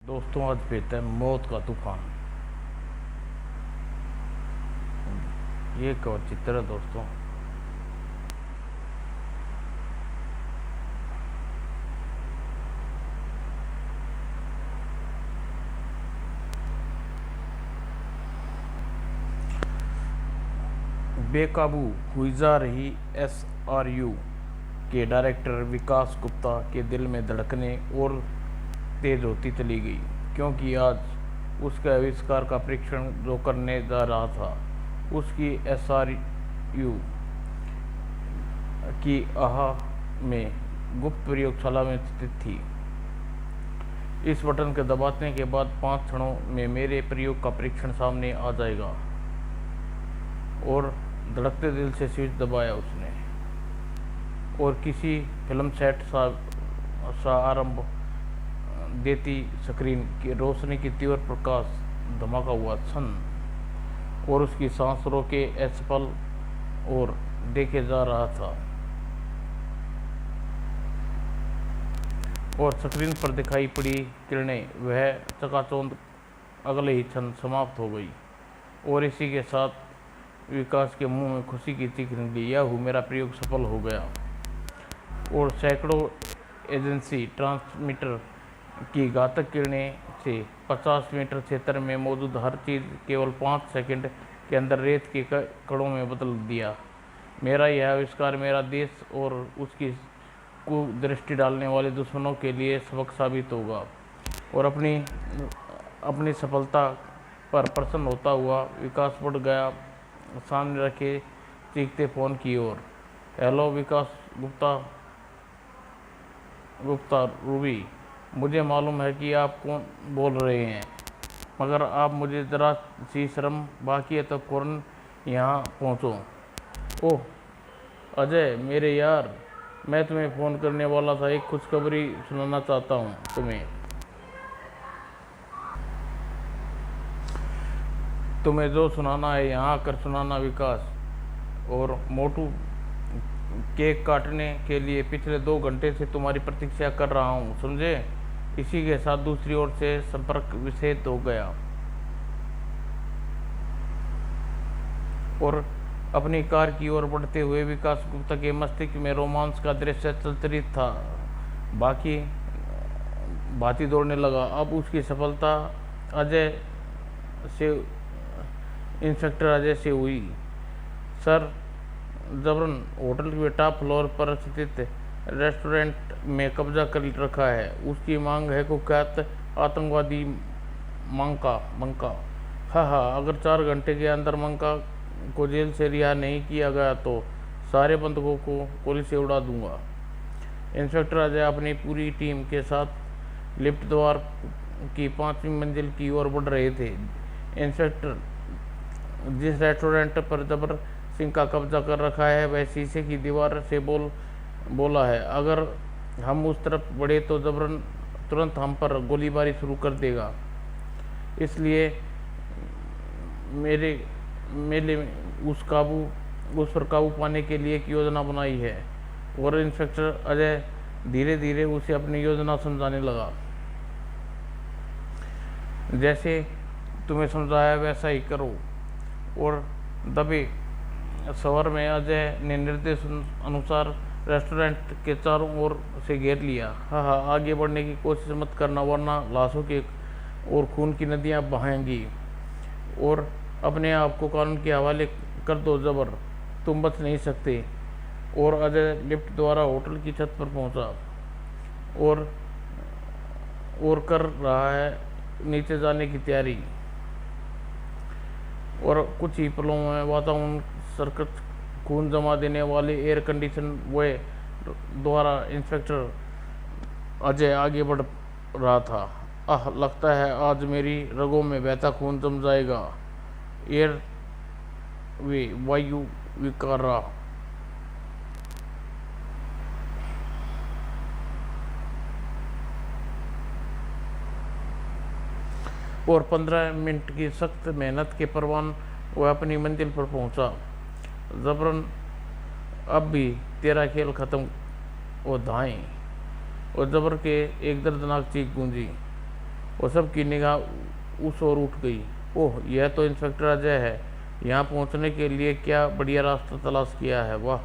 दोस्तों आज पेता है मौत का तूफान। ये एक और चित्र है दोस्तों। बेकाबू हुई जा रही SRU के डायरेक्टर विकास गुप्ता के दिल में धड़कने और तेज होती चली गई, क्योंकि आज उसके आविष्कार का परीक्षण जो करने जा रहा था उसकी SRU की में गुप्त प्रयोगशाला में स्थित थी। इस बटन के दबाने के बाद 5 क्षणों में मेरे प्रयोग का परीक्षण सामने आ जाएगा। और धड़कते दिल से स्विच दबाया उसने और किसी फिल्म सेट सा आरंभ देती स्क्रीन की रोशनी की तीव्र प्रकाश धमाका हुआ सन और उसकी सांस रोके असफल और देखे जा रहा था और स्क्रीन पर दिखाई पड़ी किरणें वह चकाचौंध अगले ही क्षण समाप्त हो गई और इसी के साथ विकास के मुंह में खुशी की चीख निकली। यह मेरा प्रयोग सफल हो गया। और सैकड़ों एजेंसी ट्रांसमीटर की घातक किरणें से 50 मीटर क्षेत्र में मौजूद हर चीज़ केवल 5 सेकंड के अंदर रेत के कणों में बदल दिया। मेरा यह आविष्कार मेरा देश और उसकी को दृष्टि डालने वाले दुश्मनों के लिए सबक साबित होगा। और अपनी सफलता पर प्रसन्न होता हुआ विकास बढ़ गया सामने रखे चीखते फोन की ओर। हेलो विकास गुप्ता रूबी, मुझे मालूम है कि आप कौन बोल रहे हैं, मगर आप मुझे ज़रा सी शर्म बाकी है तो फ़ौरन यहाँ पहुँचो। ओह अजय मेरे यार, मैं तुम्हें फ़ोन करने वाला था। एक खुशखबरी सुनाना चाहता हूँ तुम्हें जो सुनाना है यहाँ आकर सुनाना विकास। और मोटू, केक काटने के लिए पिछले 2 घंटे से तुम्हारी प्रतीक्षा कर रहा हूँ, समझे। इसी के साथ दूसरी ओर से संपर्क विच्छेद हो गया और अपनी कार की ओर बढ़ते हुए विकास गुप्ता के मस्तिष्क में रोमांस का दृश्य चलचित था भांति दौड़ने लगा। अब उसकी सफलता इंस्पेक्टर अजय से हुई। सर, जबरन होटल के टॉप फ्लोर पर स्थित रेस्टोरेंट में कब्जा कर रखा है। उसकी मांग है कुख्यात आतंकवादी मंका। हाँ, अगर 4 घंटे के अंदर मंका को जेल से रिहा नहीं किया गया तो सारे बंधकों को गोली से उड़ा दूंगा। इंस्पेक्टर अजय अपनी पूरी टीम के साथ लिफ्ट द्वार की 5वीं मंजिल की ओर बढ़ रहे थे। इंस्पेक्टर, जिस रेस्टोरेंट पर जबर सिंह का कब्जा कर रखा है वह शीशे की दीवार से बोला है। अगर हम उस तरफ बढ़े तो जबरन तुरंत हम पर गोलीबारी शुरू कर देगा। इसलिए मेले उस पर काबू पाने के लिए एक योजना बनाई है। और इंस्पेक्टर अजय धीरे धीरे उसे अपनी योजना समझाने लगा। जैसे तुम्हें समझाया वैसा ही करो। और दबे स्वर में अजय ने निर्देश अनुसार रेस्टोरेंट के चारों ओर से घेर लिया। हाँ, आगे बढ़ने की कोशिश मत करना, वरना लाशों के और खून की नदियाँ बहेंगी और अपने आप को कानून के हवाले कर दो जबर, तुम बच नहीं सकते। और अजय लिफ्ट द्वारा होटल की छत पर पहुंचा और कर रहा है नीचे जाने की तैयारी। और कुछ ही पलों में वातावरण सर्कस खून जमा देने वाले एयर कंडीशन वे द्वारा इंस्पेक्टर अजय आगे बढ़ रहा था। लगता है आज मेरी रगों में बहता खून जम जाएगा। एयर वे वायु विकारा। और 15 मिनट की सख्त मेहनत के परवान वह अपनी मंजिल पर पहुंचा। जबरन, अब भी तेरा खेल खत्म। वो धाएं और जबर के एक दर्दनाक चीख गूंजी। और सबकी निगाह उस ओर उठ गई। ओह, यह तो इंस्पेक्टर अजय है। यहाँ पहुँचने के लिए क्या बढ़िया रास्ता तलाश किया है। वाह,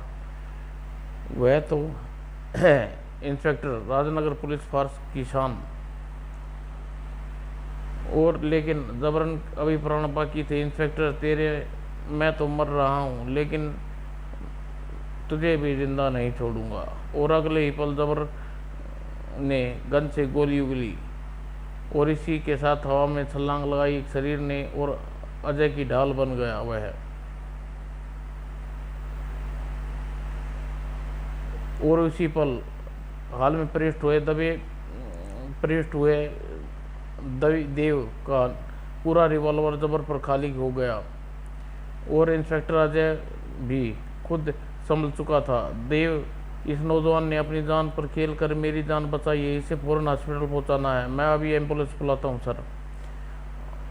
वह तो है इंस्पेक्टर राजनगर पुलिस फोर्स की शान। और लेकिन जबरन अभी प्राण बाकी थे। इंस्पेक्टर तेरे, मैं तो मर रहा हूँ लेकिन तुझे भी जिंदा नहीं छोड़ूंगा। और अगले ही पल जबर ने गन से गोली उगली और इसी के साथ हवा में छलांग लगाई एक शरीर ने और अजय की ढाल बन गया वह। और उसी पल हाल में प्रेस्ट हुए देव का पूरा रिवॉल्वर जबर पर खाली हो गया और इंस्पेक्टर अजय भी खुद संभल चुका था। देव, इस नौजवान ने अपनी जान पर खेल कर मेरी जान बचाई है। इसे फौरन हॉस्पिटल पहुंचाना है। मैं अभी एम्बुलेंस बुलाता हूं सर।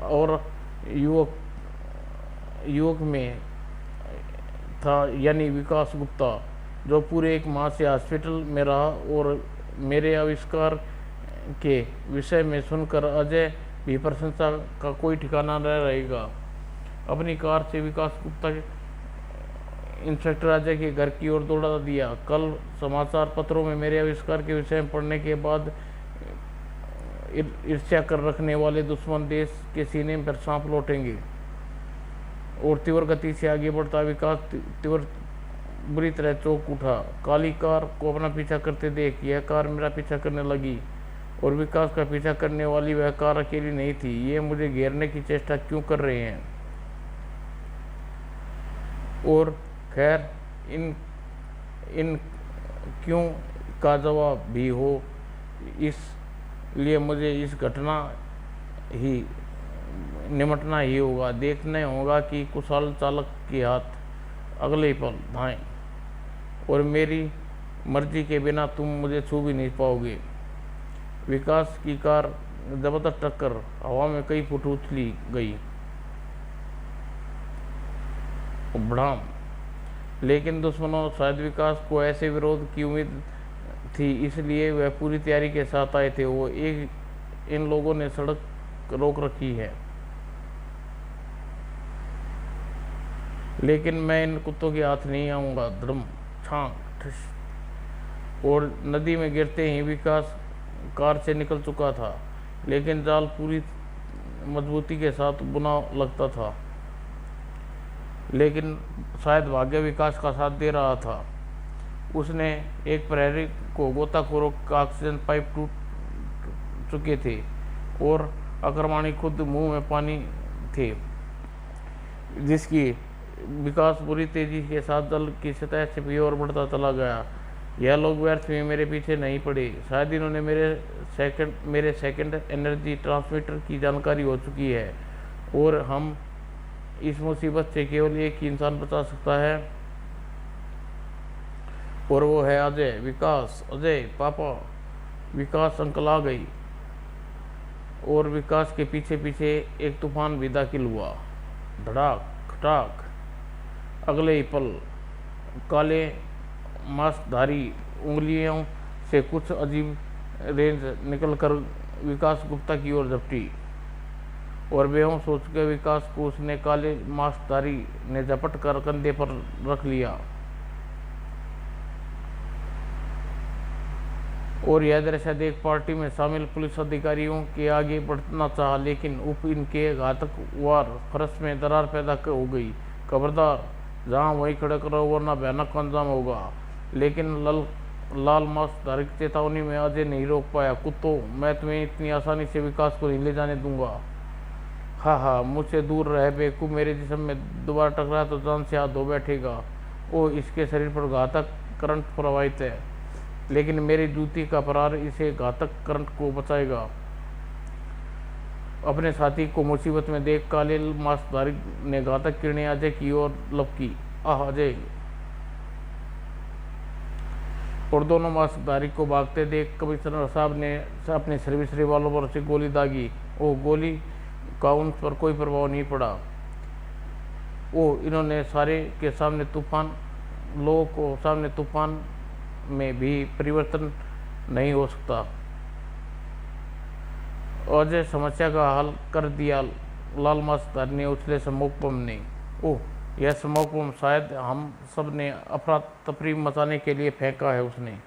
और युवक में था यानी विकास गुप्ता, जो पूरे 1 माह से हॉस्पिटल में रहा और मेरे आविष्कार के विषय में सुनकर अजय भी प्रशंसा का कोई ठिकाना न रहेगा। अपनी कार से विकास गुप्ता इंस्पेक्टर अजय के घर की ओर दौड़ा दिया। कल समाचार पत्रों में मेरे आविष्कार के विषय में पढ़ने के बाद ईर्ष्या कर रखने वाले दुश्मन देश के सीने पर सांप लौटेंगे। और तीव्र गति से आगे बढ़ता विकास बुरी तरह चौंक उठा। काली कार को अपना पीछा करते देख यह कार मेरा पीछा करने लगी और विकास का पीछा करने वाली वह कार अकेली नहीं थी। ये मुझे घेरने की चेष्टा क्यों कर रहे हैं? और खैर इन क्यों का जवाब भी हो, इसलिए मुझे इस घटना ही निमटना ही होगा। देखना होगा कि कुशल चालक के हाथ अगले पल धाएं और मेरी मर्जी के बिना तुम मुझे छू भी नहीं पाओगे। विकास की कार जबरदस्त टक्कर हवा में कई फुट उछली गई बढ़ाम, लेकिन दुश्मनों शायद विकास को ऐसे विरोध की उम्मीद थी, इसलिए वह पूरी तैयारी के साथ आए थे। वो इन लोगों ने सड़क रोक रखी है, लेकिन मैं इन कुत्तों के हाथ नहीं आऊँगा। धर्म छांग ठस। और नदी में गिरते ही विकास कार से निकल चुका था, लेकिन जाल पूरी मजबूती के साथ बुना लगता था। लेकिन शायद भाग्य विकास का साथ दे रहा था। उसने एक प्रहरी को गोताखोरों का ऑक्सीजन पाइप टूट चुके थे और अक्रमाणी खुद मुंह में पानी थे, जिसकी विकास बुरी तेजी के साथ जल की सतह से भी और बढ़ता चला गया। यह लोग व्यर्थ में मेरे पीछे नहीं पड़े। शायद इन्होंने मेरे सेकंड एनर्जी ट्रांसमीटर की जानकारी हो चुकी है और हम इस मुसीबत से केवल एक ही इंसान बचा सकता है और वो है अजय। विकास, अजय पापा। विकास अंकल आ गई और विकास के पीछे पीछे एक तूफान भी दाखिल हुआ। धड़ाक खटाक। अगले ही पल काले मांसधारी उंगलियों से कुछ अजीब रेंज निकलकर विकास गुप्ता की ओर झपटी और बेहोश हो चुके विकास को उसने काले मांसधारी ने झपट कर कंधे पर रख लिया और यह दृश्य देख पार्टी में शामिल पुलिस अधिकारियों के आगे बढ़ना चाहा, लेकिन इनके घातक वार फर्श में दरार पैदा हो गई। खबरदार, जहां वहीं खड़े करो वरना भयानक अंजाम होगा। लेकिन लाल मांसधारी की चेतावनी में अजय नहीं रोक पाया। कुत्तों, मैं तुम्हें इतनी आसानी से विकास को नहीं ले जाने दूंगा। हाँ, मुझसे दूर रह बेवकूफ। मेरे जिस्म में दोबारा टकराया तो जान से हाथ धो बैठेगा। ओ, इसके शरीर पर घातक करंट प्रवाहित है, लेकिन मेरी जूती का प्रहार इसे घातक करंट को बचाएगा। अपने साथी को मुसीबत में देख काले मांसधारी ने घातक किरणें अजय की ओर लपकी। आह अजय! और दोनों मांसधारी को भागते देख कमिश्नर साहब ने अपने सर्विस रिवॉल्वर से गोली दागी। ओह, गोली का उन पर कोई प्रभाव नहीं पड़ा। ओह, इन्होंने सारे के सामने तूफान, लोगों को सामने तूफान में भी परिवर्तन नहीं हो सकता। अजय समस्या का हल कर दिया, लाल मास्टर ने उछले स्मोक बम ने। ओह, यह स्मोक बम शायद हम सब ने अफरा तफरी मचाने के लिए फेंका है उसने,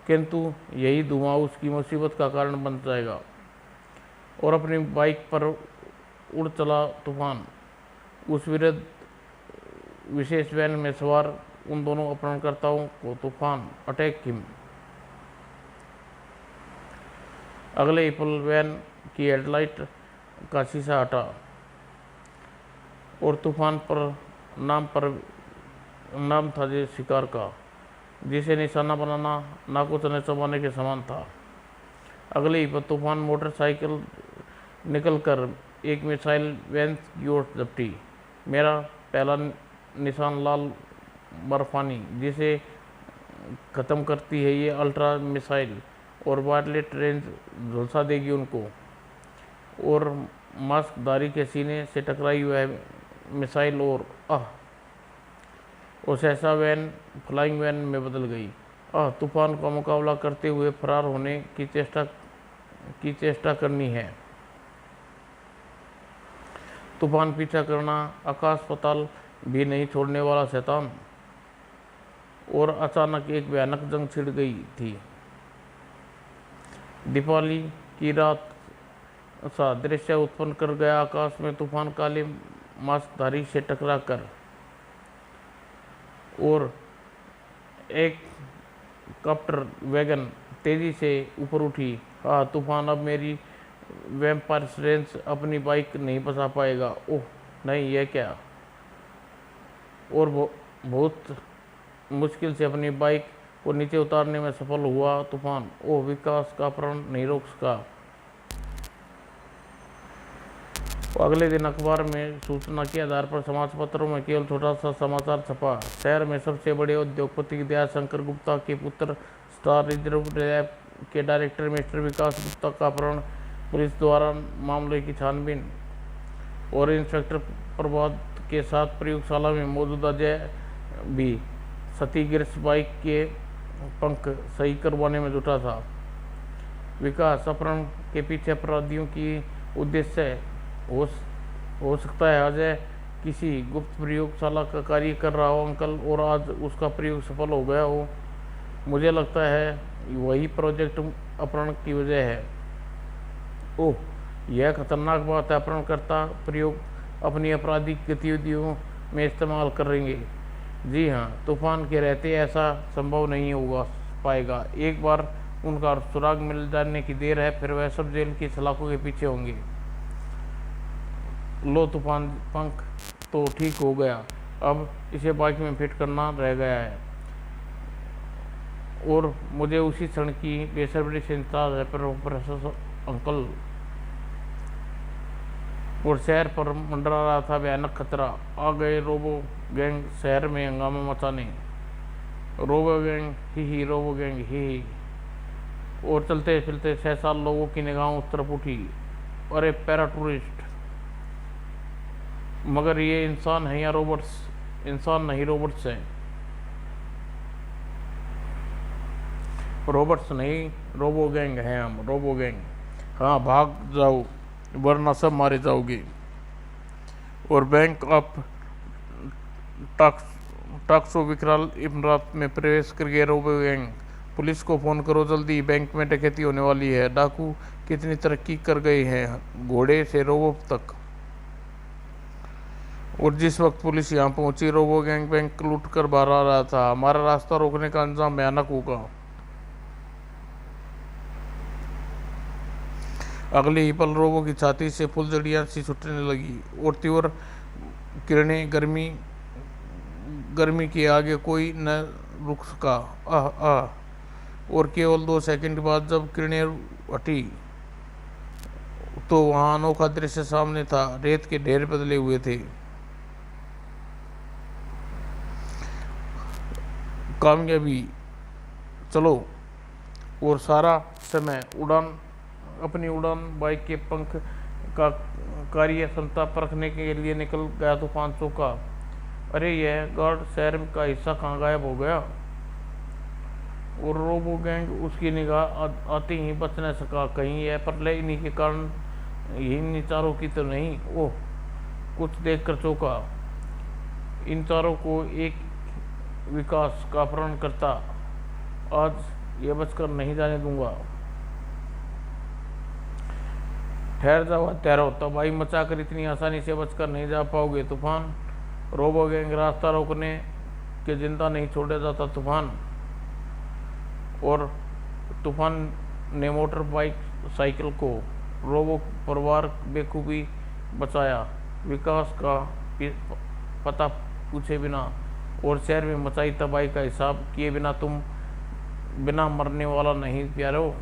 किंतु यही धुआं उसकी मुसीबत का कारण बन जाएगा। और अपनी बाइक पर उड़ चला तूफान। उस विरुद्ध विशेष वैन में सवार उन दोनों अपहरणकर्ताओं को तूफान अटैक हिम। अगले ही पल वैन की हेडलाइट का शीशा हटा और तूफान पर नाम था जिस शिकार का, जिसे निशाना बनाना नाकोचने चबाने के समान था। अगले ही पर तूफान मोटरसाइकिल निकलकर एक मिसाइल वैन की ओर झपटी। मेरा पहला निशान लाल बर्फानी, जिसे ख़त्म करती है ये अल्ट्रा मिसाइल, और वायरलेट रेंज झुलसा देगी उनको। और मास्कधारी के सीने से टकराई वह मिसाइल और सहसा वैन फ्लाइंग वैन में बदल गई। तूफान का मुकाबला करते हुए फरार होने की चेष्टा करनी है। तूफान पीछा करना, आकाश पाताल भी नहीं छोड़ने वाला शैतान। और अचानक एक भयानक जंग छिड़ गई थी। दीपावली की रात सा दृश्य उत्पन्न कर गया। आकाश में तूफान काले मास्कधारी से टकरा कर और एक कॉप्टर वैगन तेजी से ऊपर उठी। तूफान अब मेरी वैम्पायर रेंज अपनी बाइक नहीं बचा पाएगा। ओह नहीं, यह क्या। और बहुत मुश्किल से अपनी बाइक को नीचे उतारने में सफल हुआ तूफान। ओह, विकास का प्रण नहीं रोक सका। अगले दिन अखबार में सूचना के आधार पर समाज पत्रों में केवल छोटा सा समाचार छपा। शहर में सबसे बड़े उद्योगपति दयाशंकर गुप्ता के पुत्र स्टार रिजर्व लैब के डायरेक्टर मिस्टर विकास गुप्ता का अपहरण, पुलिस द्वारा मामले की छानबीन। और इंस्पेक्टर प्रभात के साथ प्रयोगशाला में मौजूद अजय भी सती गिरस बाइक के पंख सही करवाने में जुटा था। विकास अपहरण के पीछे अपराधियों की उद्देश्य हो सकता है अजय किसी गुप्त प्रयोगशाला का कार्य कर रहा हो अंकल, और आज उसका प्रयोग सफल हो गया हो। मुझे लगता है वही प्रोजेक्ट अपहरण की वजह है। ओह, यह खतरनाक बात है। अपहरणकर्ता प्रयोग अपनी आपराधिक गतिविधियों में इस्तेमाल करेंगे। जी हाँ, तूफान के रहते ऐसा संभव नहीं होगा पाएगा। एक बार उनका सुराग मिल जाने की देर है, फिर वह सब जेल की सलाखों के पीछे होंगे। लो, तूफान पंख तो ठीक हो गया, अब इसे बाइक में फिट करना रह गया है। और मुझे उसी क्षण की बेसब्री से इंतजार है प्रोफेसर अंकल। और शहर पर मंडरा रहा था भयानक खतरा। आ गए रोबो गैंग शहर में हंगामा मचाने। रोबो गैंग ही रोबो गैंग ही। और चलते चलते 6 साल लोगों की निगाह उस तरफ उठी। अरे पैरा टूरिस्ट, मगर ये इंसान है या रोबोट्स? इंसान नहीं, रोबोट्स हैं। रोबोट्स नहीं, रोबो गैंग हैं हम, रोबो गैंग। हाँ, भाग जाओ वरना सब मारे जाओगे। और बैंक ऑफ टॉक्सो विकराल इमारत में प्रवेश कर गए रोबो गैंग। पुलिस को फ़ोन करो जल्दी, बैंक में डकैती होने वाली है। डाकू कितनी तरक्की कर गए हैं, घोड़े से रोबो तक। और जिस वक्त पुलिस यहाँ पहुंची, रोबो गैंग बैंक लूट कर बाहर आ रहा था। हमारा रास्ता रोकने का अंजाम भयानक होगा। अगले ही पल रोबो की छाती से फुलझड़ियाँ सी छूटने लगी और तीव्र किरणें गर्मी के आगे कोई न रुक सका। और केवल 2 सेकंड बाद जब किरणें हटी तो वहाँ अनोखा दृश्य सामने था। रेत के ढेर बदले हुए थे। कामयाबी चलो। और सारा समय अपनी उड़ान बाइक के पंख का कार्य क्षमता परखने के लिए निकल गया तूफान चौका। अरे, यह गार्ड शहर का हिस्सा कहाँ गायब हो गया? और रोबो गैंग उसकी निगाह आते ही बच न सका। कहीं यह प्रलय इन्हीं के कारण, इन चारों की तो नहीं। ओह, कुछ देखकर चौंका। इन चारों को एक विकास का प्रण करता, आज ये बचकर नहीं जाने दूंगा। ठहर जाओ हत्यारो, तबाही मचाकर इतनी आसानी से बचकर नहीं जा पाओगे। तूफान, रोबो गैंग रास्ता रोकने के जिंदा नहीं छोड़ा जाता तूफान। और तूफान ने मोटर बाइक साइकिल को रोबो परिवार बेखूबी बचाया। विकास का पता पूछे बिना और शहर में मचाई तबाही का हिसाब किए बिना तुम बिना मरने वाला नहीं प्यारो।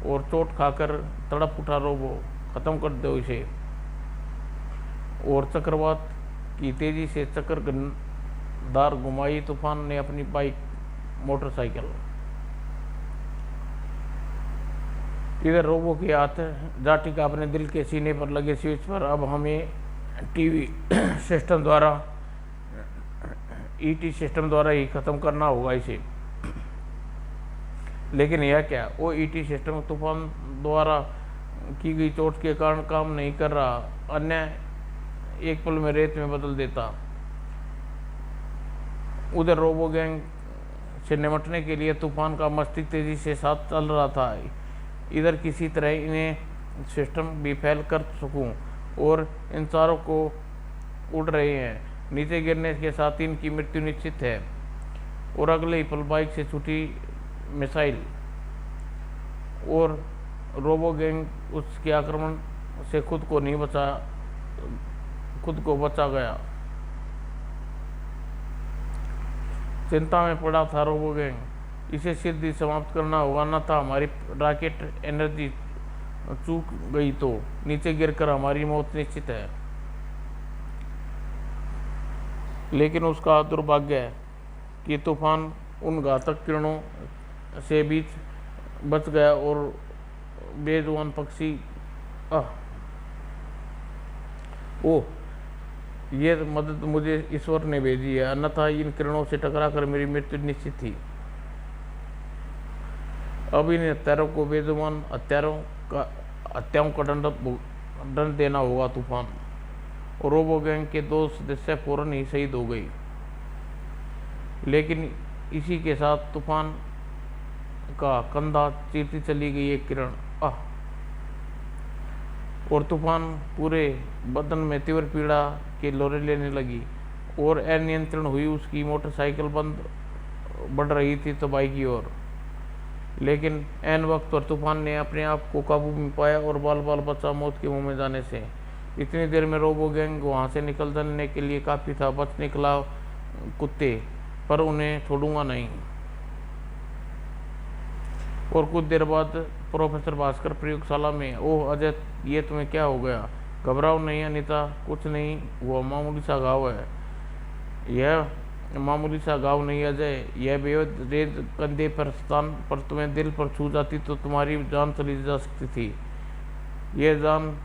और चोट खाकर तड़प उठा रोबो, खत्म कर दो इसे। और चक्रवात की तेजी से चक्करदार घुमाई तूफान ने अपनी बाइक मोटरसाइकिल। इधर रोबो के हाथ जा टिका अपने दिल के सीने पर लगे स्विच पर। अब हमें टीवी सिस्टम द्वारा, ईटी सिस्टम द्वारा ही खत्म करना होगा इसे। लेकिन यह क्या, वो ईटी सिस्टम तूफान द्वारा की गई चोट के कारण काम नहीं कर रहा, अन्य एक पल में रेत में बदल देता। उधर रोबो गैंग से निपटने के लिए तूफान का मस्तिष्क तेजी से साथ चल रहा था। इधर किसी तरह इन्हें सिस्टम भी फैल कर सकूं, और इन चारों को उड़ रहे हैं। नीचे गिरने के साथ इनकी मृत्यु निश्चित है। और अगले ही पल बाइक से छूटी मिसाइल और रोबो गैंग उसके आक्रमण से खुद को बचा गया। चिंता में पड़ा था रोबो गैंग। इसे सीधी समाप्त करना होगा, न था हमारी रॉकेट एनर्जी चूक गई तो नीचे गिरकर हमारी मौत निश्चित है। लेकिन उसका दुर्भाग्य है कि तूफान उन घातक किरणों से बीच बच गया और बेजुबान पक्षी ओह, ये मदद मुझे ईश्वर ने भेजी है, अन्यथा इन किरणों से टकराकर मेरी मृत्यु निश्चित थी। अब इन हत्यारों को बेजुबान हत्याओं का दंड देना होगा तूफान। और रोबो गैंग के 2 सदस्य फौरन ही शहीद हो गए। लेकिन इसी के साथ तूफान का कंधा चीरती चली गई एक किरण। और तूफान पूरे बदन में तीव्र पीड़ा के लौरे लेने लगी और अनियंत्रण हुई। उसकी मोटरसाइकिल बढ़ रही थी तबाही की ओर। लेकिन ऐन वक्त पर तूफान ने अपने आप को काबू में पाया और बाल बाल बचा मौत के मुंह में जाने से। इतनी देर में रोबो गैंग वहां से निकल जाने के लिए काफ़ी था। बच निकला कुत्ते, पर उन्हें छोड़ूंगा नहीं। और कुछ देर बाद प्रोफेसर भास्कर प्रयोगशाला में। ओह अजय, ये तुम्हें क्या हो गया? घबराओ नहीं अनीता, कुछ नहीं हुआ, मामूली सा घाव है। यह मामूली सा घाव नहीं अजय, यह बेहद रेत कंधे पर स्थान पर तुम्हें दिल पर छू जाती तो तुम्हारी जान चली जा सकती थी। यह जान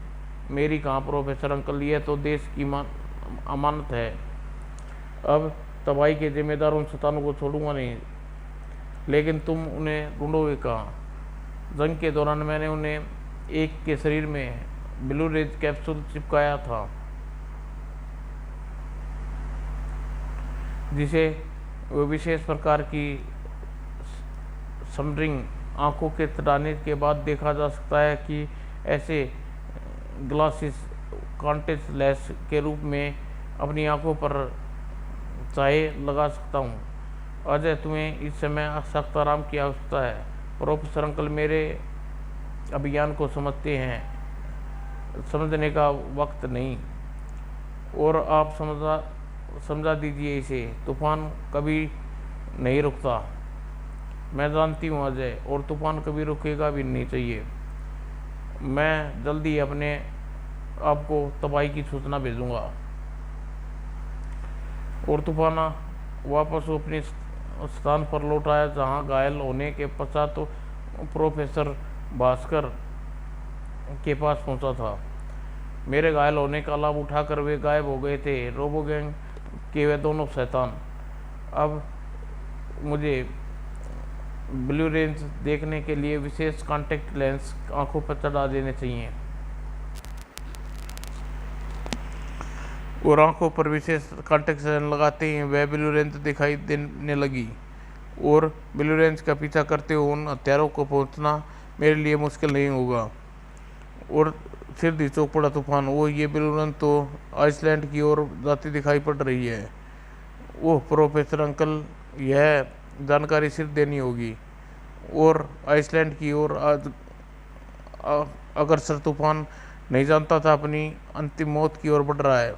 मेरी कहाँ प्रोफेसर अंकल, यह तो देश की अमानत है। अब तबाही के जिम्मेदार उन शैतानों को छोड़ूंगा नहीं। लेकिन तुम उन्हें ढूंढोगे कहाँ? जंग के दौरान मैंने उन्हें एक के शरीर में ब्लू रेज कैप्सूल चिपकाया था, जिसे वो विशेष प्रकार की समरिंग आंखों के तड़ाने के बाद देखा जा सकता है कि ऐसे ग्लासेस कॉन्टेक्ट लेंस के रूप में अपनी आंखों पर चाहे लगा सकता हूँ। अजय, तुम्हें इस समय सख्त आराम की आवश्यकता है। प्रोफेसर अंकल मेरे अभियान को समझने का वक्त नहीं, और आप समझा दीजिए इसे। तूफान कभी नहीं रुकता, मैं जानती हूँ अजय, और तूफान कभी रुकेगा भी नहीं चाहिए। मैं जल्दी अपने आपको तबाही की सूचना भेजूंगा। और तूफान वापस अपने स्थान पर लौट आया जहाँ घायल होने के पश्चात तो प्रोफेसर भास्कर के पास पहुंचा था। मेरे घायल होने का लाभ उठाकर वे गायब हो गए थे, रोबो गैंग के वे दोनों शैतान। अब मुझे ब्लू रेंज देखने के लिए विशेष कॉन्टैक्ट लेंस आंखों पर चढ़ा देने चाहिए और आंखों पर विशेष कॉन्टैक्ट लेंस लगाते ही वह ब्लू रेंज दिखाई देने लगी और ब्लू रेंज का पीछा करते हुए उन हथियारों को पहुंचना मेरे लिए मुश्किल नहीं होगा। और सिर दी चौक पड़ा तूफान। वो ये ब्लू रेंज तो आइसलैंड की ओर जाती दिखाई पड़ रही है। ओह प्रोफेसर अंकल, यह जानकारी सिर्फ देनी होगी। और आइसलैंड की ओर आज अगर सर तूफान नहीं जानता था अपनी अंतिम मौत की ओर बढ़ रहा है।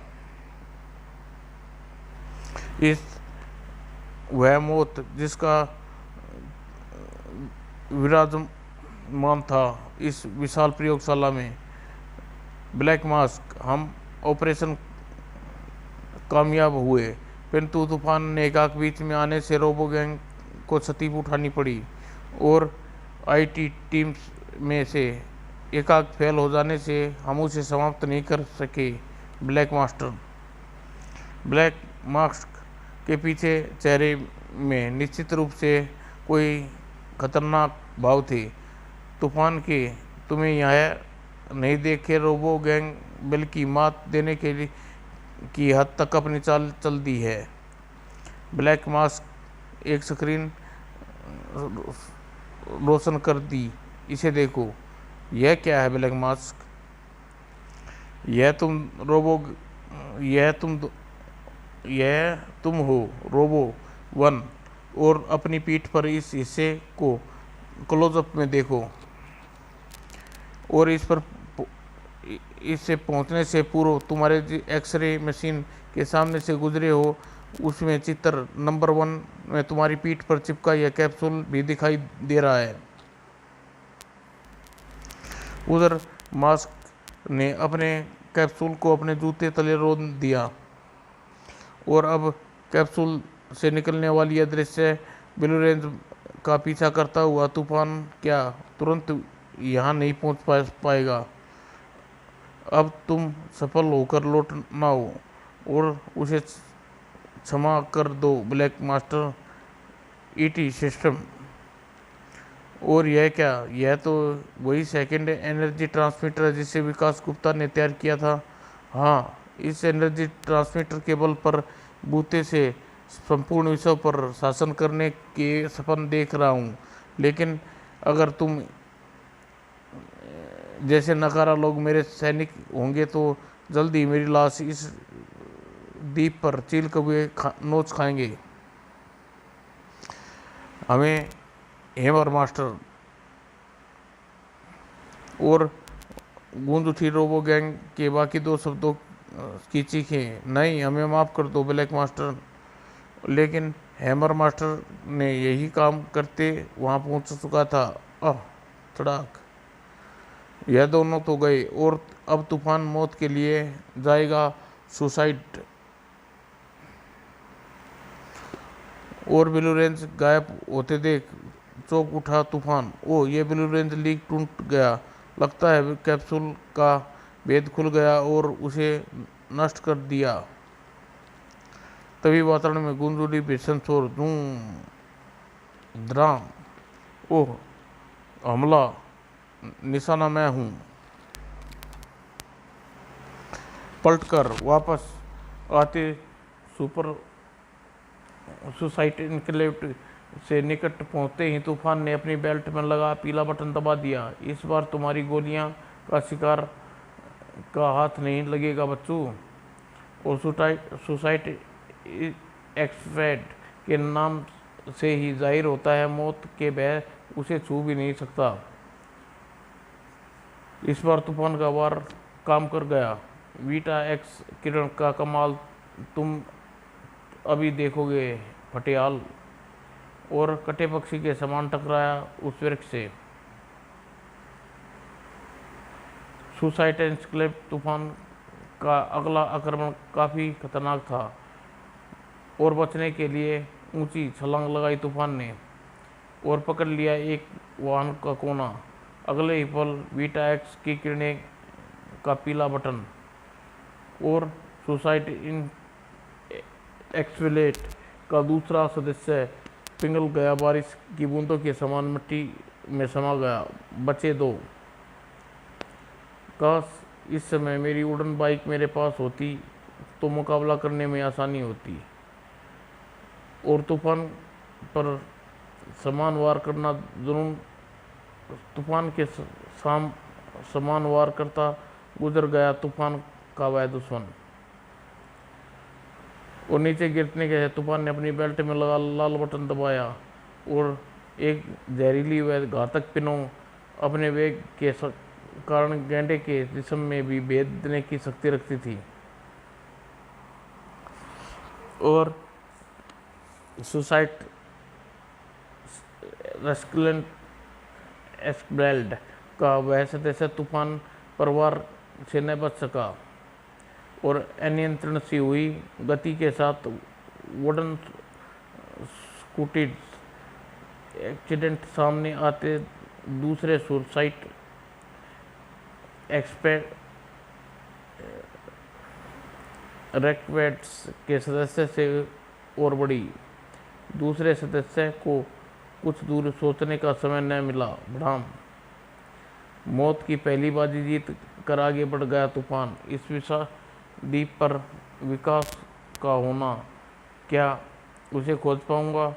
इस वह मौत जिसका विराजमान था इस विशाल प्रयोगशाला में। ब्लैक मास्क, हम ऑपरेशन कामयाब हुए, परंतु तूफान ने एकाएक बीच में आने से रोबो गैंग को क्षति उठानी पड़ी और आईटी टीम में से एकाएक फेल हो जाने से हम उसे समाप्त नहीं कर सके। Black master. ब्लैक मास्क के पीछे चेहरे में निश्चित रूप से कोई खतरनाक भाव थे। तूफान के तुम्हें यह नहीं देखे रोबो गैंग बल्कि मात देने के लिए की हद तक अपनी चाल चल दी है। ब्लैक मास्क एक स्क्रीन रोशन कर दी। इसे देखो। यह क्या है ब्लैक मास्क? यह तुम हो रोबो वन। और अपनी पीठ पर इस हिस्से को क्लोजअप में देखो और इससे पहुंचने से पूर्व तुम्हारे एक्सरे मशीन के सामने से गुजरे हो उसमें चित्र नंबर 1 में तुम्हारी पीठ पर चिपका यह कैप्सूल भी दिखाई दे रहा है। उधर मास्क ने अपने कैप्सूल को अपने जूते तले रोक दिया और अब कैप्सूल से निकलने वाली यह दृश्य ब्लू रेंज का पीछा करता हुआ तूफान क्या तुरंत यहाँ नहीं पहुँच पाएगा। अब तुम सफल होकर लौटना हो और उसे क्षमा कर दो ब्लैक मास्टर। ET system. और यह क्या? यह तो वही सेकंड एनर्जी ट्रांसमीटर है जिसे विकास गुप्ता ने तैयार किया था। हाँ, इस एनर्जी ट्रांसमीटर के बल पर बूते से संपूर्ण विश्व पर शासन करने के सपन देख रहा हूँ। लेकिन अगर तुम जैसे नकारा लोग मेरे सैनिक होंगे तो जल्द ही मेरी लाश इस द्वीप पर चील कौवे नोच खाएंगे। हमें हेमर मास्टर। और गूंज उठी रोबो गैंग के बाकी 2 शब्दों की चीखें। नहीं, हमें माफ़ कर दो ब्लैक मास्टर। लेकिन हैमर मास्टर ने यही काम करते वहाँ पहुँच चुका था। तड़ाक। यह दोनों तो गए और अब तूफान मौत के लिए जाएगा सुसाइड। और ब्लू रेंज गायब होते देख चौंक उठा तूफान। ओह, ये ब्लू रेंज लीक टूट गया। लगता है कैप्सूल का भेद खुल गया और उसे नष्ट कर दिया। तभी वातावरण में गूंज उठी भीषण शोर। द्राम। ओह, हमला। निशाना मैं हूँ। पलटकर वापस आते सुपर सुसाइटी इनक्लेव से निकट पहुंचते ही तूफान ने अपनी बेल्ट में लगा पीला बटन दबा दिया। इस बार तुम्हारी गोलियां का शिकार का हाथ नहीं लगेगा बच्चों। और सुसाइटी एक्सफेड के नाम से ही जाहिर होता है मौत के भय उसे छू भी नहीं सकता। इस बार तूफान का वार काम कर गया। वीटा एक्स किरण का कमाल तुम अभी देखोगे फटियाल। और कटे पक्षी के समान टकराया उस वृक्ष से। सुसाइड एनक्लेव तूफान का अगला आक्रमण काफ़ी खतरनाक था और बचने के लिए ऊंची छलांग लगाई तूफान ने और पकड़ लिया एक वाहन का कोना। अगले ही पल वीटा एक्स की किरणें का पीला बटन और सुसाइड इन एक्सविलेट का दूसरा सदस्य पिघल गया, बारिश की बूंदों के समान मिट्टी में समा गया। बचे दो। काश इस समय मेरी उड़न बाइक मेरे पास होती तो मुकाबला करने में आसानी होती और तूफान पर समान वार करना जुनून तूफान के समान वार करता गुजर गया तूफान का वह दुश्मन। और नीचे गिरने के तूफान ने अपनी बेल्ट में लगा लाल बटन दबाया और एक जहरीली व घातक पिनों अपने वेग के कारण गैंडे के जिस्म में भी भेद देने की शक्ति रखती थी। और सुसाइड रेस्कुलेंट एस्कब्लेड का वह सदस्य तूफान परवार से न बच सका और अनियंत्रण सी हुई गति के साथ वुडन स्कूटीज एक्सीडेंट सामने आते दूसरे सुसाइड रेक्वेट्स के सदस्य से और बढ़ी। दूसरे सदस्य को कुछ दूर सोचने का समय न मिला। बढ़ाम मौत की पहली बाजी जीत कर आगे बढ़ गया तूफान। इस विशाल द्वीप पर विकास का होना, क्या उसे खोज पाऊंगा?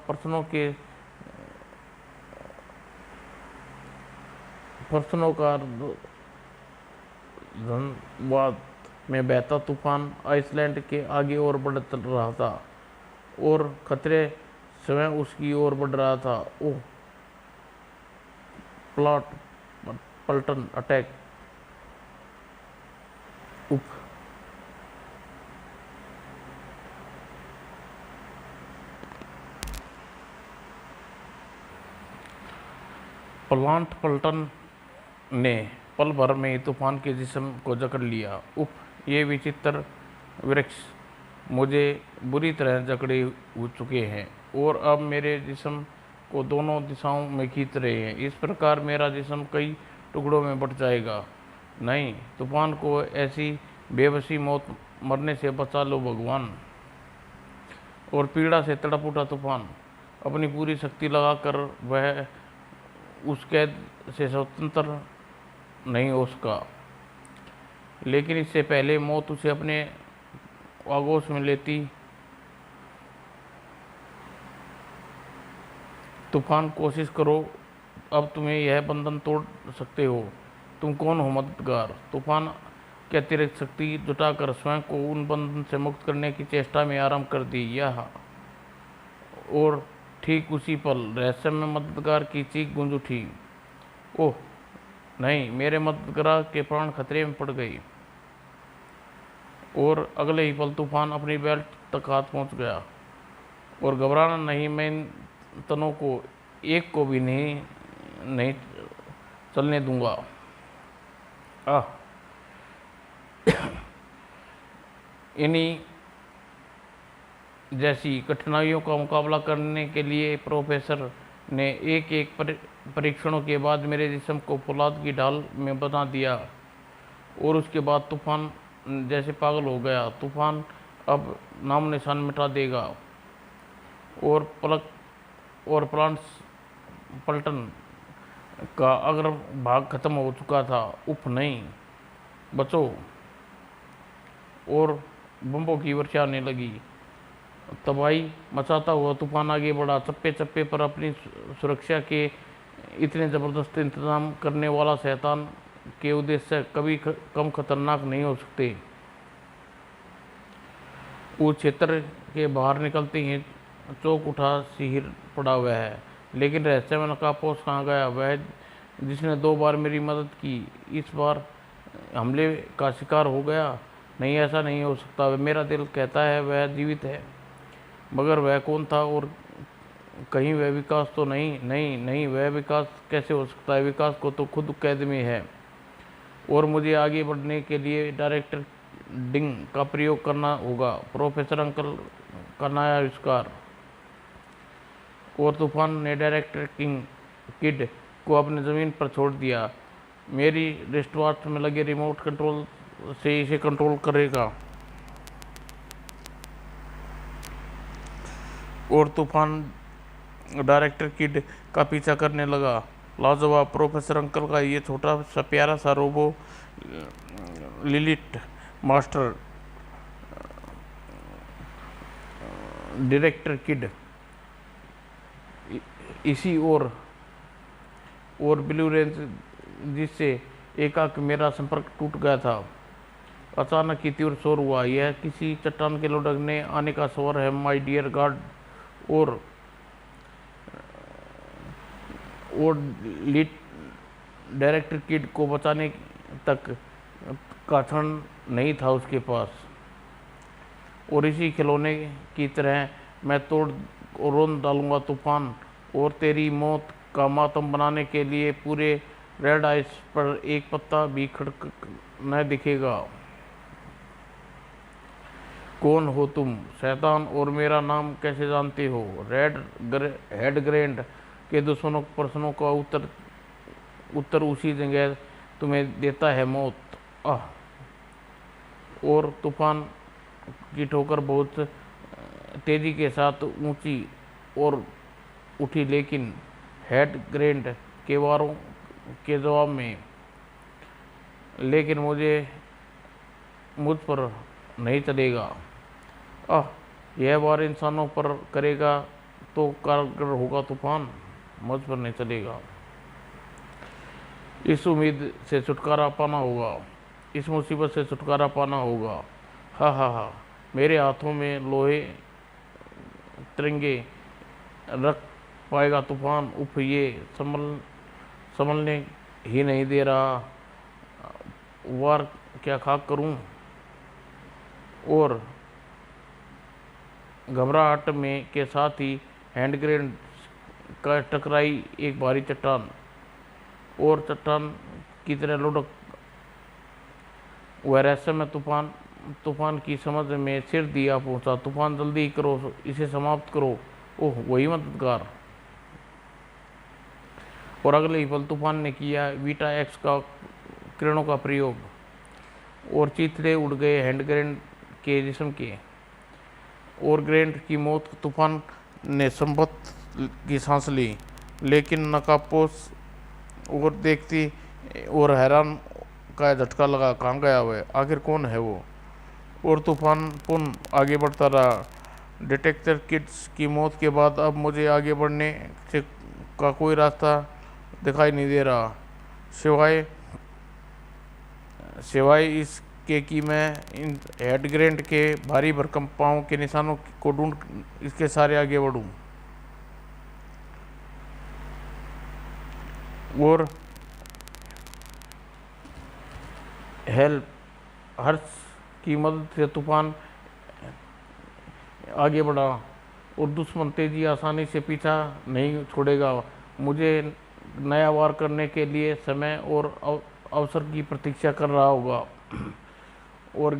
प्रश्नों का धन्यवाद में बहता तूफान आइसलैंड के आगे और बढ़ रहा था और खतरे स्वयं उसकी ओर बढ़ रहा था। ओह, प्लॉट पलटन अटैक। प्लांट पलटन ने पल भर में तूफान के जिस्म को जकड़ लिया। ये विचित्र वृक्ष मुझे बुरी तरह जकड़े हो चुके हैं और अब मेरे जिस्म को दोनों दिशाओं में खींच रहे हैं। इस प्रकार मेरा जिस्म कई टुकड़ों में बट जाएगा। नहीं, तूफान को ऐसी बेबसी मौत मरने से बचा लो भगवान। और पीड़ा से तड़प उठा तूफान। अपनी पूरी शक्ति लगाकर वह उस कैद से स्वतंत्र नहीं हो सका, लेकिन इससे पहले मौत उसे अपने आगोश में लेती। तूफान, कोशिश करो, अब तुम्हें यह बंधन तोड़ सकते हो। तुम कौन हो मददगार? तूफान की अतिरिक्त शक्ति जुटाकर स्वयं को उन बंधन से मुक्त करने की चेष्टा में आरंभ कर दी। यह और ठीक उसी पल रहस्यमय मददगार की चीख गूंज उठी। ओह नहीं, मेरे मददगार के प्राण खतरे में पड़ गई। और अगले ही पल तूफान अपनी बेल्ट तक हाथ पहुंच गया। और घबराना नहीं, मैं इन तनों को एक को भी नहीं चलने दूंगा। इन्हीं जैसी कठिनाइयों का मुकाबला करने के लिए प्रोफेसर ने एक एक परीक्षणों के बाद मेरे जिस्म को फौलाद की ढाल में बना दिया। और उसके बाद तूफान जैसे पागल हो गया। तूफान अब नाम निशान मिटा देगा और प्लांट पलटन का अग्र भाग खत्म हो चुका था। नहीं, बचो। और बम्बों की वर्षा आने लगी। तबाही मचाता हुआ तूफान आगे बढ़ा। चप्पे चप्पे पर अपनी सुरक्षा के इतने ज़बरदस्त इंतजाम करने वाला शैतान के उद्देश्य कभी कम खतरनाक नहीं हो सकते। उस क्षेत्र के बाहर निकलते ही चौक उठा, सिर पड़ा हुआ है। लेकिन रहस्यमय नकाबपोश कहाँ गया? वह जिसने 2 बार मेरी मदद की, इस बार हमले का शिकार हो गया? नहीं, ऐसा नहीं हो सकता। मेरा दिल कहता है वह जीवित है, मगर वह कौन था? और कहीं वह विकास तो नहीं? नहीं नहीं, वह विकास कैसे हो सकता है? विकास को तो खुद कैद में है। और मुझे आगे बढ़ने के लिए डायरेक्टर डिंग का प्रयोग करना होगा, प्रोफेसर अंकल का नया आविष्कार। और तूफान ने डायरेक्टर किड को अपने ज़मीन पर छोड़ दिया। मेरी रिस्टवॉच में लगे रिमोट कंट्रोल से इसे कंट्रोल करेगा। और तूफान डायरेक्टर किड का पीछा करने लगा। लाजवाब प्रोफेसर अंकल का ये छोटा सा प्यारा सा रोबो लिलिट मास्टर डायरेक्टर किड इसी और ब्लू रेंज जिससे एकाएक मेरा संपर्क टूट गया था। अचानक ही तीव्र शोर हुआ। यह किसी चट्टान के लुढ़कने आने का शोर है माय डियर गॉड। और लीड डायरेक्टर किड को बचाने तक का क्षण नहीं था उसके पास। और इसी खिलौने की तरह मैं तोड़ रोन डालूंगा तूफान, और तेरी मौत का मातम बनाने के लिए पूरे रेड आइस पर एक पत्ता भी खड़क न दिखेगा। कौन हो तुम शैतान, और मेरा नाम कैसे जानते हो? हेड ग्रैंड के दुश्मनों प्रश्नों का उत्तर उसी जगह तुम्हें देता है मौत। और तूफान की ठोकर बहुत तेजी के साथ ऊंची और उठी, लेकिन हेड ग्रैंड के वारों के जवाब में, लेकिन मुझ पर नहीं चलेगा। यह वार इंसानों पर करेगा तो कारगर होगा तूफान, मुझ पर नहीं चलेगा। इस उम्मीद से छुटकारा पाना होगा, इस मुसीबत से छुटकारा पाना होगा। हा, मेरे हाथों में लोहे तिरंगे रख पाएगा तूफान। उफ, ये संभलने ही नहीं दे रहा। वार क्या खाक करूं? और घबराहट में के साथ ही हैंड ग्रेनेड का टकराई एक भारी चट्टान, और चट्टान की तरह लुढ़क वह रहस्यमय तूफान की समझ में सिर दिया पहुंचा। तूफान, जल्दी करो, इसे समाप्त करो। ओह, वही मददगार। और अगले ही पल तूफान ने किया वीटा एक्स का किरणों का प्रयोग, और चीथड़े उड़ गए हैंड ग्रेनेड के जिस्म के। और ग्रेनेड की मौत तूफान ने संपत की सांस ली, लेकिन नकाबपोश और देखती और हैरान का झटका लगा। कहाँ गया वह? आखिर कौन है वो? और तूफान पुनः आगे बढ़ता रहा। डिटेक्टर किड्स की मौत के बाद अब मुझे आगे बढ़ने से का कोई रास्ता दिखाई नहीं दे रहा, सिवाय इसके कि मैं इन हेड ग्रेनेड के भारी भरकम पाँव के निशानों को ढूंढ इसके सारे आगे बढ़ूं। और हेल्प हर्ष की मदद से तूफान आगे बढ़ा, और दुश्मन तेजी आसानी से पीछा नहीं छोड़ेगा। मुझे नया वार करने के लिए समय और अवसर की प्रतीक्षा कर रहा होगा। और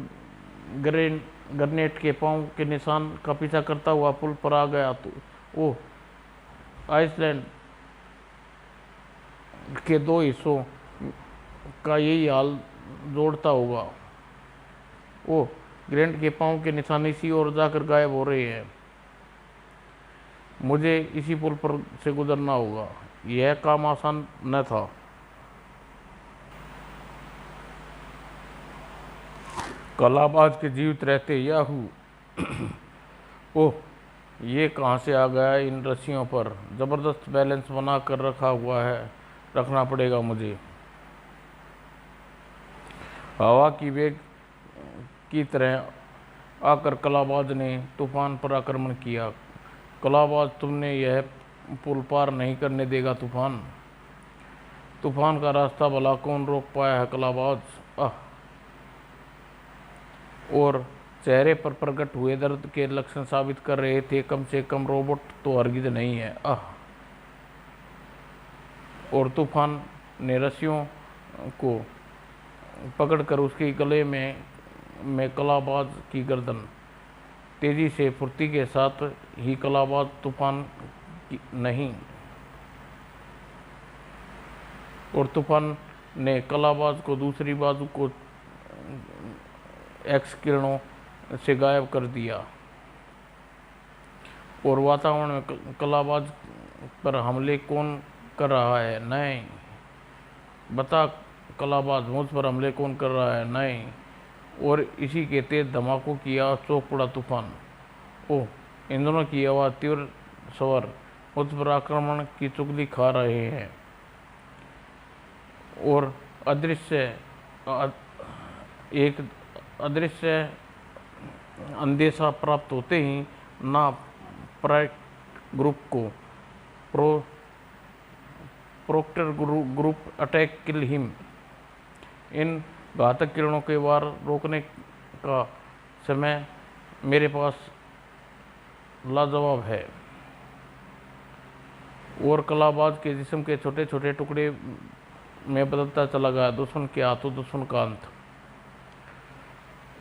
ग्रेनेड के पांव के निशान का पीछा करता हुआ पुल पर आ गया। तो ओह, आइसलैंड के दो हिस्सों का यही हाल जोड़ता होगा। ओह, ग्रेनेड के पांव के निशान इसी ओर जाकर गायब हो रहे हैं। मुझे इसी पुल पर से गुजरना होगा। यह काम आसान न था। कलाबाज के जीवित रहते याहू। ओह, ये कहाँ से आ गया? इन रस्सियों पर जबरदस्त बैलेंस बना कर रखना पड़ेगा मुझे। हवा की वेग की तरह आकर कलाबाज ने तूफान पर आक्रमण किया। कलाबाज, तुमने यह पुल पार नहीं करने देगा तूफान का रास्ता भला कौन रोक पाया है कलाबाज? और चेहरे पर प्रकट हुए दर्द के लक्षण साबित कर रहे थे कम से कम रोबोट तो हरगिज नहीं है। और तूफान ने रस्सियों को पकड़कर उसके गले में कलाबाज की गर्दन तेजी से फुर्ती के साथ ही कलाबाज तूफान नहीं, और तूफान ने कलाबाज को दूसरी बाजू को एक्स किरणों से गायब कर दिया। और वातावरण में कलाबाज पर हमले कौन कर रहा है? नहीं। बता कलाबाज, मुझ पर हमले कौन कर रहा है? नहीं। और इसी के तेज धमाकों की आवाज़ चौंक पड़ा तूफान। ओह, इन दोनों की आवाज़ तीव्र स्वर मुझ पर आक्रमण की चुगली खा रहे हैं। और एक अदृश्य अंदेशा प्राप्त होते ही ना प्राइट ग्रुप को Proctor group attack kill him. इन घातक किरणों के वार रोकने का समय मेरे पास लाजवाब है। और कलाबाज के जिस्म के छोटे छोटे टुकड़े में बदलता चला गया। दुश्मन के हाथों दुश्मन का अंत।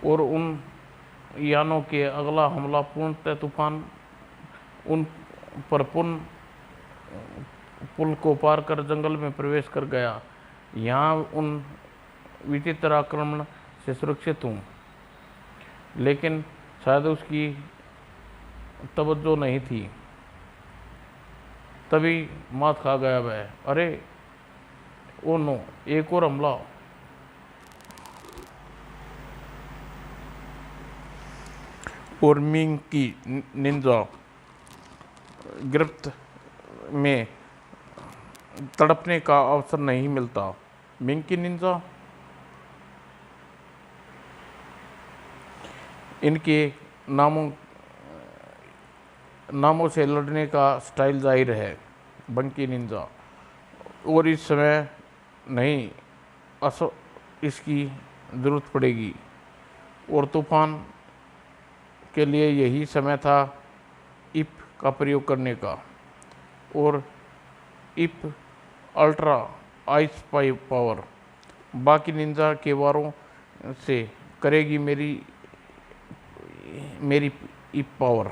और उन यानों के अगला हमला पूर्णतः तूफान उन पर पुल को पार कर जंगल में प्रवेश कर गया। यहाँ उन विचित्र आक्रमण से सुरक्षित हूँ, लेकिन शायद उसकी तवज्जो नहीं थी। तभी मात खा गया वह। अरे ओ नो, एक और हमला। और मिंग की निंजा गिरफ्त में तड़पने का अवसर नहीं मिलता। मिंग की निंजा, इनके नामों से लड़ने का स्टाइल जाहिर है, बंकी निंजा। और इस समय नहीं इसकी ज़रूरत पड़ेगी। और तूफान के लिए यही समय था इप का प्रयोग करने का। और इप अल्ट्रा आइस पावर बाकी निंजा के वारों से करेगी मेरी इप पावर।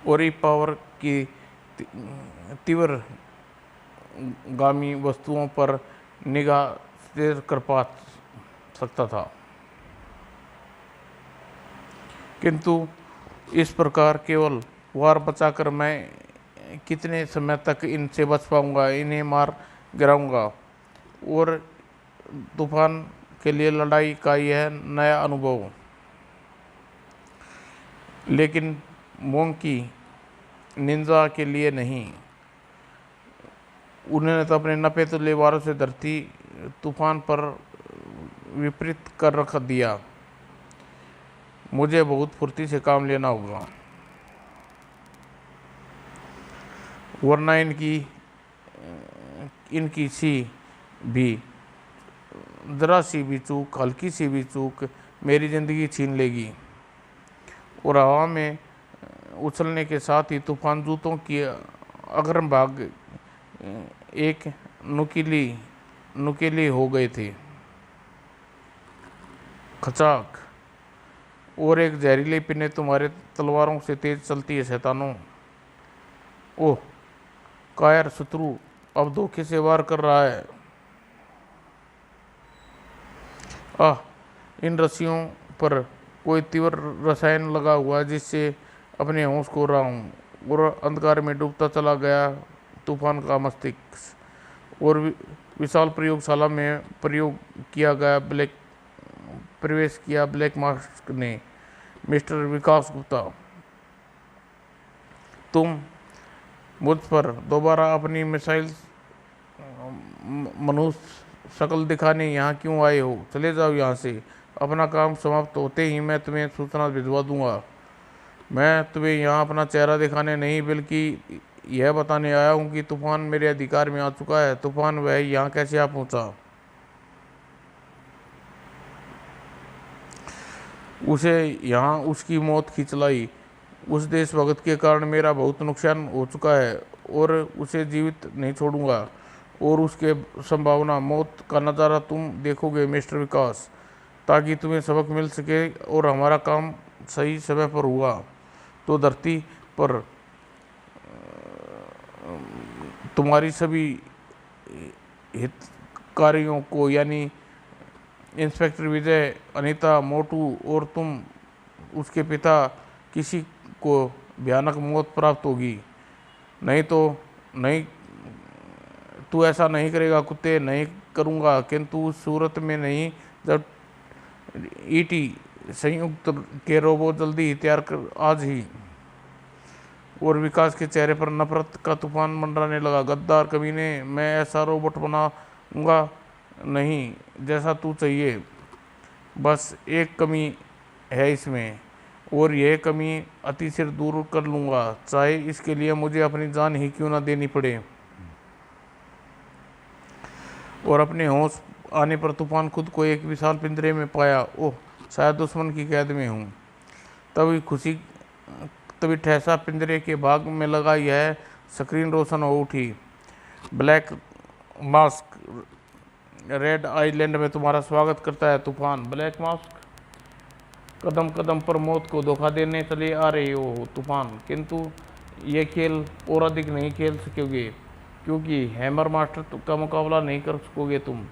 और इप पावर की तीव्र गामी वस्तुओं पर निगाह स्थिर कर पा सकता था, किंतु इस प्रकार केवल वार बचाकर मैं कितने समय तक इनसे बच पाऊंगा? इन्हें मार गिराऊंगा। और तूफान के लिए लड़ाई का यह नया अनुभव। लेकिन मोंकी निंजा के लिए नहीं। उन्होंने तो अपने नपे तुले वारों से धरती तूफान पर विपरीत कर रख दिया। मुझे बहुत फुर्ती से काम लेना होगा, वरना इनकी सी भी ज़रा सी भी चूक, हल्की सी भी चूक मेरी ज़िंदगी छीन लेगी। और हवा में उछलने के साथ ही तूफान जूतों की अग्रम भाग एक नुकीली हो गए थे। खचाक। और एक जहरीली पिने तुम्हारे तलवारों से तेज चलती है शैतानों। ओह, कायर शत्रु अब धोखे से वार कर रहा है। इन रस्सियों पर कोई तीव्र रसायन लगा हुआ है जिससे अपने होश खो रहा हूँ। और अंधकार में डूबता चला गया तूफान का मस्तिष्क। और विशाल प्रयोगशाला में प्रवेश किया ब्लैक मास्क ने। मिस्टर विकास गुप्ता, तुम मुझ पर दोबारा अपनी मिसाइल मनुष्य शक्ल दिखाने यहाँ क्यों आए हो? चले जाओ यहाँ से। अपना काम समाप्त होते ही मैं तुम्हें सूचना भिजवा दूंगा। मैं तुम्हें यहाँ अपना चेहरा दिखाने नहीं, बल्कि यह बताने आया हूँ कि तूफान मेरे अधिकार में आ चुका है। तूफान, वह यहाँ कैसे आ पहुँचा? उसे यहाँ उसकी मौत खींच लाई। उस देशभक्त के कारण मेरा बहुत नुकसान हो चुका है और उसे जीवित नहीं छोड़ूंगा। और उसके संभावना मौत का नज़ारा तुम देखोगे मिस्टर विकास, ताकि तुम्हें सबक मिल सके। और हमारा काम सही समय पर हुआ तो धरती पर तुम्हारी सभी हितकारियों को, यानी इंस्पेक्टर विजय, अनीता, मोटू और उसके पिता किसी को भयानक मौत प्राप्त होगी। नहीं तो नहीं, तू ऐसा नहीं करेगा कुत्ते। नहीं करूँगा, किंतु उस सूरत में नहीं जब ईटी संयुक्त के रोबो जल्दी ही तैयार कर, आज ही। और विकास के चेहरे पर नफरत का तूफान मंडराने लगा। गद्दार कमीने, मैं ऐसा रोबोट बनाऊंगा नहीं जैसा तू चाहिए। बस एक कमी है इसमें, और यह कमी अति सिर दूर कर लूँगा, चाहे इसके लिए मुझे अपनी जान ही क्यों ना देनी पड़े। और अपने होश आने पर तूफान खुद को एक विशाल पिंजरे में पाया। ओह, शायद दुश्मन की कैद में हूँ। तभी ठहसा पिंजरे के भाग में लगा यह स्क्रीन रोशन हो उठी। ब्लैक मास्क रेड आइलैंड में तुम्हारा स्वागत करता है तूफान। ब्लैक मास्क, कदम कदम पर मौत को धोखा देने चले आ रहे हो तूफान, किंतु ये खेल और अधिक नहीं खेल सकोगे, क्योंकि हैमर मास्टर का मुकाबला नहीं कर सकोगे तुम।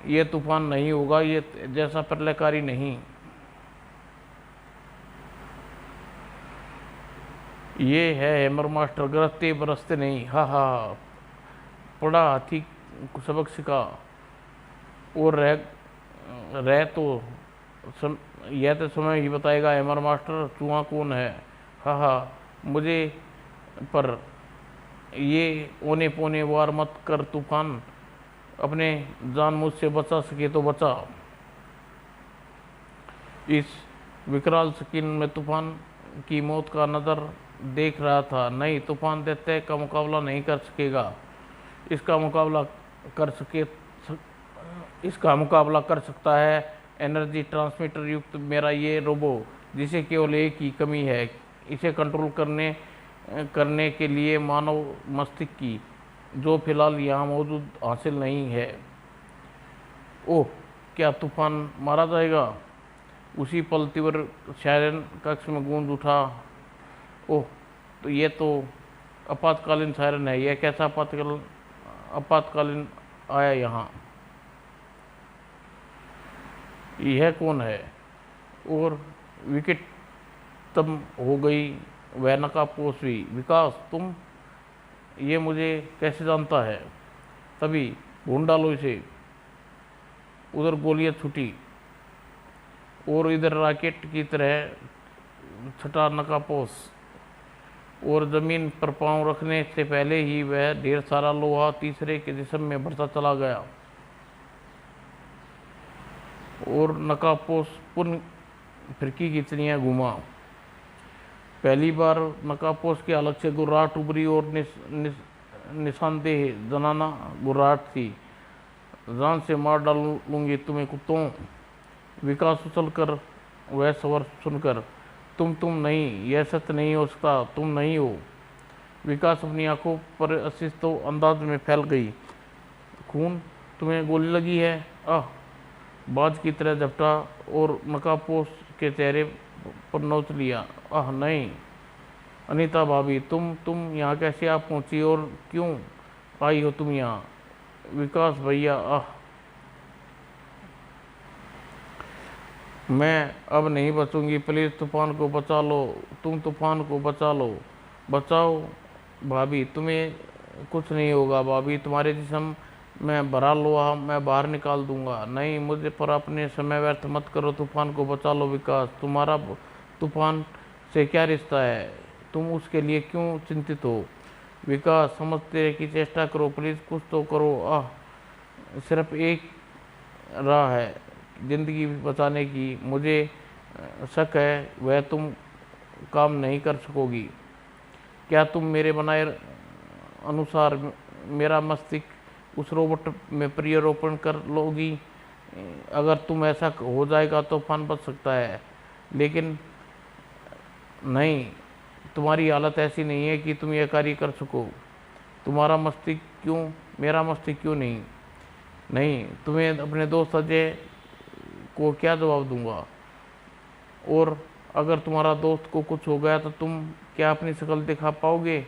ये तूफान नहीं होगा ये जैसा प्रलयकारी नहीं। ये है हैमर मास्टर, गरजते बरसते नहीं। हा हा, पड़ा हाथी सबक सिखा। और रह तो यह तो समय ही बताएगा हैमर मास्टर चूहा कौन है। हा हा, मुझे पर ये ओने पोने वार मत कर तूफान, अपने जान मुझसे बचा सके तो बचा। इस विकराल स्किन में तूफान की मौत का नज़र देख रहा था। नहीं, तूफान दैत्य का मुकाबला नहीं कर सकेगा। इसका मुकाबला कर सकता है एनर्जी ट्रांसमीटर युक्त मेरा ये रोबो, जिसे केवल एक ही कमी है, इसे कंट्रोल करने के लिए मानव मस्तिष्क की, जो फिलहाल यहाँ मौजूद हासिल नहीं है। ओह, क्या तूफान मारा जाएगा? उसी पल तीव्र सायरन कक्ष में गूंज उठा। ओह, तो ये तो आपातकालीन सायरन है। यह कैसा आपातकालीन आया यहाँ? यह कौन है? और विकेट तम हो गई वह नकाबपोश हुई। विकास, तुम? ये मुझे कैसे जानता है? तभी ढूंढ डालो इसे। उधर गोलियां छूटी और इधर रॉकेट की तरह छटा नकाबपोश, और ज़मीन पर पांव रखने से पहले ही वह ढेर सारा लोहा तीसरे के जिस्म में भरता चला गया। और नकाबपोश पुनः फिरकी की चिड़ियाँ घूमा। पहली बार नकाबपोश की अलग से गुर्राहट उभरी, और निशानदेह जनाना गुर्राहट थी। जान से मार डालूंगी तुम्हें कुत्तों। विकास उछल कर वह स्वर सुनकर, तुम नहीं, यह सत्य नहीं हो सकता, तुम नहीं हो। विकास अपनी आंखों पर अशिष्ट अंदाज में फैल गई। खून? तुम्हें गोली लगी है? आह, बाज की तरह झपटा और नकाबपोश के चेहरे पर नोच लिया। आह नहीं, अनीता भाभी, तुम यहाँ कैसे आप पहुँची, और क्यों आई हो तुम यहाँ? विकास भैया, आह, मैं अब नहीं बचूंगी, प्लीज़ तूफान को बचा लो, तुम तूफान को बचा लो, बचाओ भाभी, तुम्हें कुछ नहीं होगा भाभी, तुम्हारे जिस्म में भरा लोहा मैं बाहर निकाल दूंगा। नहीं, मुझे पर अपने समय व्यर्थ मत करो, तूफान को बचा लो। विकास, तुम्हारा तूफान से क्या रिश्ता है? तुम उसके लिए क्यों चिंतित हो? विकास, समझते की चेष्टा करो प्लीज़, कुछ तो करो। आह, सिर्फ एक राह है ज़िंदगी बचाने की, मुझे शक है वह तुम काम नहीं कर सकोगी। क्या तुम मेरे बनाए अनुसार मेरा मस्तिष्क उस रोबोट में प्रत्यारोपण कर लोगी? अगर तुम ऐसा हो जाएगा तो तूफान बच सकता है, लेकिन नहीं, तुम्हारी हालत ऐसी नहीं है कि तुम यह कार्य कर सको। तुम्हारा मस्तिष्क क्यों, मेरा मस्तिष्क क्यों नहीं? नहीं, तुम्हें अपने दोस्त अजय को क्या जवाब दूंगा? और अगर तुम्हारा दोस्त को कुछ हो गया तो तुम क्या अपनी शक्ल दिखा पाओगे?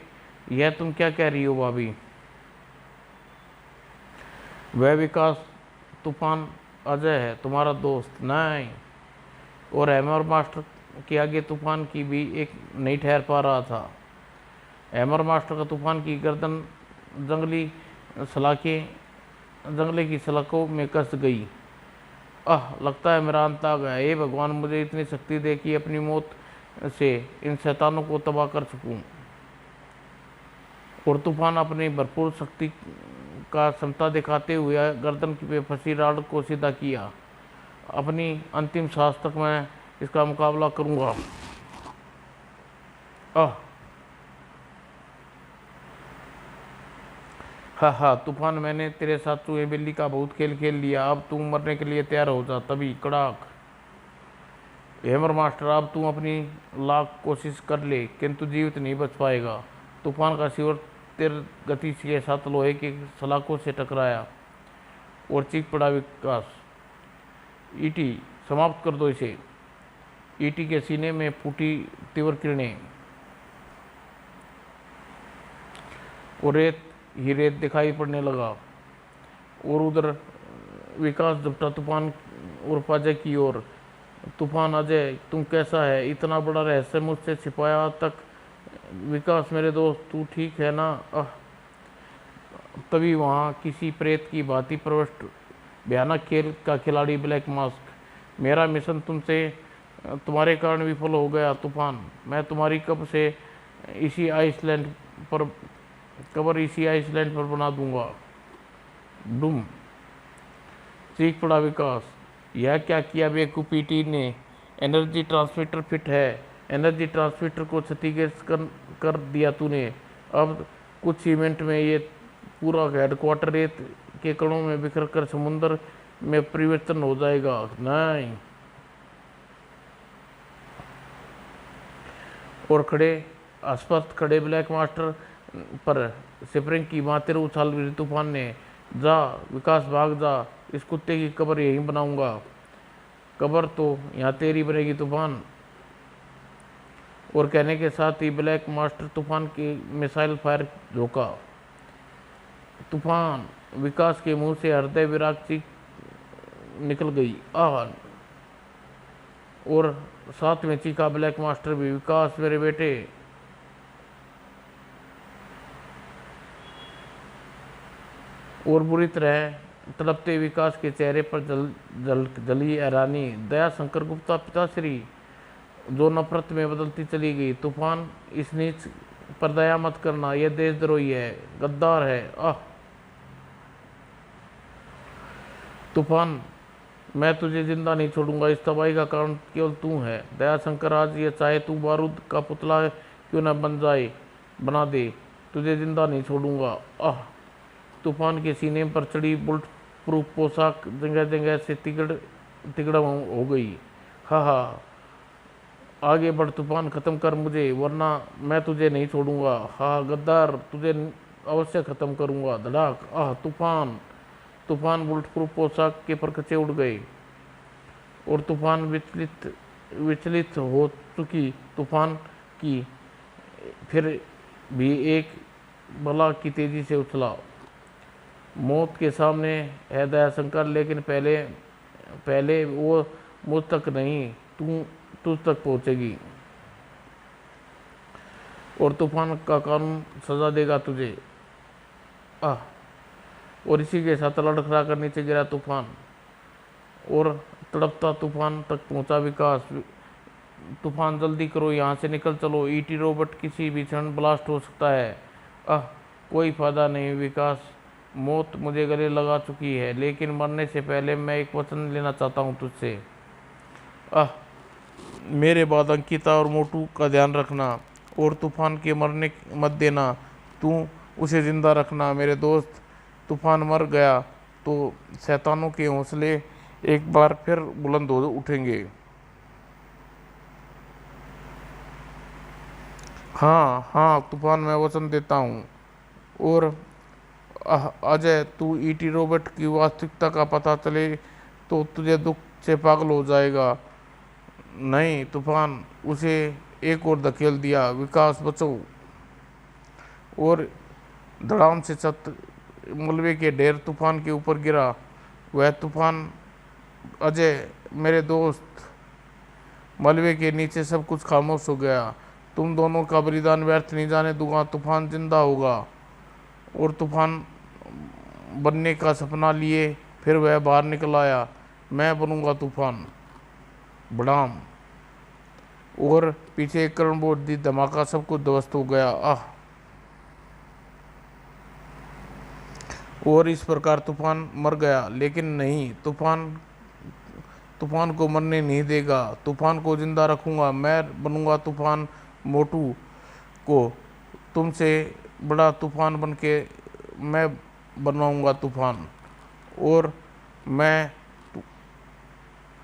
यह तुम क्या कह रही हो भाभी? वह विकास तूफान अजय है तुम्हारा दोस्त? नहीं, और हैमर मास्टर के आगे तूफान की भी एक नहीं ठहर पा रहा था। हैमर मास्टर का तूफान की गर्दन जंगले की सलाखों में कस गई। लगता है मेरा अंत आ गया। हे भगवान, मुझे इतनी शक्ति दे कि अपनी मौत से इन शैतानों को तबाह कर सकूं। और तूफान अपनी भरपूर शक्ति का क्षमता दिखाते हुए गर्दन पे फंसी राड को सीधा किया। अपनी अंतिम सांस तक मैं इसका मुकाबला करूंगा। हा तूफान, मैंने तेरे साथ चूहे बिल्ली का बहुत खेल खेल लिया। अब तू मरने के लिए तैयार हो जा। तभी कड़ाक। हैमर मास्टर, अब तू अपनी लाख कोशिश कर ले, किंतु जीवित नहीं बच पाएगा। तूफान का शिवर तेज गति के साथ लोहे की सलाखों से टकराया और चीख पड़ा विकास, ईटी समाप्त कर दो इसे। ईटी के सीने में फूटी तीव्र किरणें और रेत ही रेत दिखाई पड़ने लगा। और उधर विकास झपटा तूफान और अजय की ओर। तूफान, अजय तुम कैसा है? इतना बड़ा रहस्य मुझसे छिपाया तक। विकास, मेरे दोस्त तू ठीक है ना? तभी वहाँ किसी प्रेत की भांति प्रविष्ट भयानक खेल का खिलाड़ी ब्लैक मास्क। मेरा मिशन तुम्हारे कारण विफल हो गया तूफान। मैं तुम्हारी कब्र इसी आइसलैंड पर बना दूंगा। डूम। चीख पड़ा विकास, यह क्या किया बेवकूफ ईटी ने? एनर्जी ट्रांसमीटर फिट है। एनर्जी ट्रांसमीटर को क्षतिग्रस्त कर दिया तूने। अब कुछ ही मिनट में ये पूरा हेडक्वार्टर रेत के कणों में बिखर कर समुद्र में परिवर्तन हो जाएगा। नहीं। और अस्वस्थ खड़े ब्लैक मास्टर पर स्प्रिंग की मातिर उछाल गिरी तूफान ने। जा विकास, भाग जा। इस कुत्ते की कब्र यहीं बनाऊंगा। कब्र तो यहाँ तेरी बनेगी तूफान। और कहने के साथ ही ब्लैक मास्टर तूफान की मिसाइल फायर झोंका। तूफान, विकास के मुंह से हृदय विराग चीख निकल गई। और साथ में चीखा ब्लैक मास्टर भी, विकास मेरे बेटे। और बुरी तरह तड़पते विकास के चेहरे पर जली हैरानी। दया शंकर गुप्ता पिताश्री, जो नफरत में बदलती चली गई। तूफान, इस नीच पर दया मत करना, यह देशद्रोही है, गद्दार है। तूफान, मैं तुझे जिंदा नहीं छोड़ूंगा। इस तबाही का कारण केवल तू है। दया शंकर, आज ये चाहे तू बारूद का पुतला क्यों न बना दे, तुझे जिंदा नहीं छोड़ूंगा। तूफान के सीने पर चढ़ी बुलेट प्रूफ पोशाक जगह जगह से तिगड़ हो गई। आगे बढ़ तूफान, खत्म कर मुझे, वरना मैं तुझे नहीं छोड़ूंगा। गद्दार, तुझे अवश्य खत्म करूंगा। धड़ाक। तूफान बुलेट प्रूफ पोशाक के परखचे उड़ गए और तूफान विचलित हो चुकी तूफान की फिर भी एक बला की तेजी से उछला। मौत के सामने है दया शंकर, लेकिन पहले वो मुझ तक नहीं, तुझ तक पहुंचेगी। और तूफान का कानून सजा देगा तुझे। और इसी के साथ लड़खड़ा कर नीचे गिरा तूफान और तड़पता तूफान तक पहुंचा विकास। तूफान, जल्दी करो, यहाँ से निकल चलो। ईटी रोबोट किसी भी क्षण ब्लास्ट हो सकता है। कोई फायदा नहीं विकास, मौत मुझे गले लगा चुकी है, लेकिन मरने से पहले मैं एक वचन लेना चाहता हूँ तुझसे। मेरे बाद अंकिता और मोटू का ध्यान रखना और तूफान के मरने मत देना। तू उसे जिंदा रखना मेरे दोस्त। तूफान मर गया तो शैतानों के हौसले एक बार फिर बुलंद हो उठेंगे। हाँ तूफान, मैं वचन देता हूँ। और अजय, तू ईटी रोबोट की वास्तविकता का पता चले तो तुझे दुख से पागल हो जाएगा। नहीं तूफान, उसे एक और धकेल दिया। विकास, बचो। और धड़ाम से छत मलबे के ढेर तूफान के ऊपर गिरा। वह तूफान, अजय मेरे दोस्त। मलबे के नीचे सब कुछ खामोश हो गया। तुम दोनों का बलिदान व्यर्थ नहीं जाने दूंगा। तूफान जिंदा होगा और तूफान बनने का सपना लिए फिर वह बाहर निकल आया। मैं बनूंगा तूफान, बड़ाम। और पीछे एक करण बोर्ड दी धमाका, सब कुछ ध्वस्त हो गया। आह! और इस प्रकार तूफान मर गया। लेकिन नहीं, तूफान को मरने नहीं देगा। तूफान को जिंदा रखूंगा। मैं बनूंगा तूफान मोटू को तुमसे बड़ा तूफान बन के मैं बनवाऊंगा तूफान। और मैं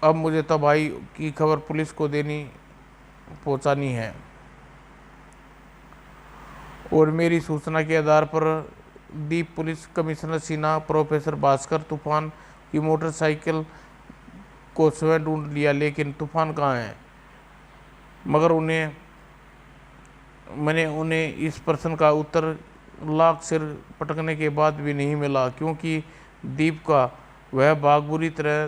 अब मुझे तबाही की खबर पुलिस को पहुंचानी है। और मेरी सूचना के आधार पर दीप police commissioner Sinha, professor Bhaskar तूफान की मोटरसाइकिल को स्वयं ढूंढ लिया। लेकिन तूफान कहाँ है? मगर मैंने उन्हें इस प्रश्न का उत्तर लाख सिर पटकने के बाद भी नहीं मिला, क्योंकि दीप का वह भाग बुरी तरह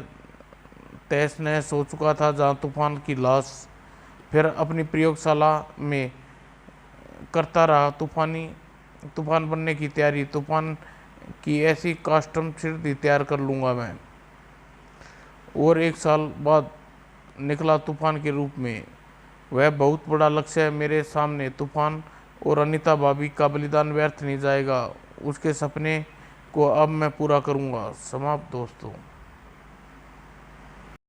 तहस नहस हो चुका था। जहाँ तूफान की लाश फिर अपनी प्रयोगशाला में करता रहा तूफान बनने की तैयारी। तूफान की ऐसी कास्टम सिर्फ तैयार कर लूँगा मैं। और 1 साल बाद निकला तूफान के रूप में। वह बहुत बड़ा लक्ष्य है मेरे सामने। तूफान और अनीता भाभी का बलिदान व्यर्थ नहीं जाएगा। उसके सपने को अब मैं पूरा करूँगा। समाप्त दोस्तों।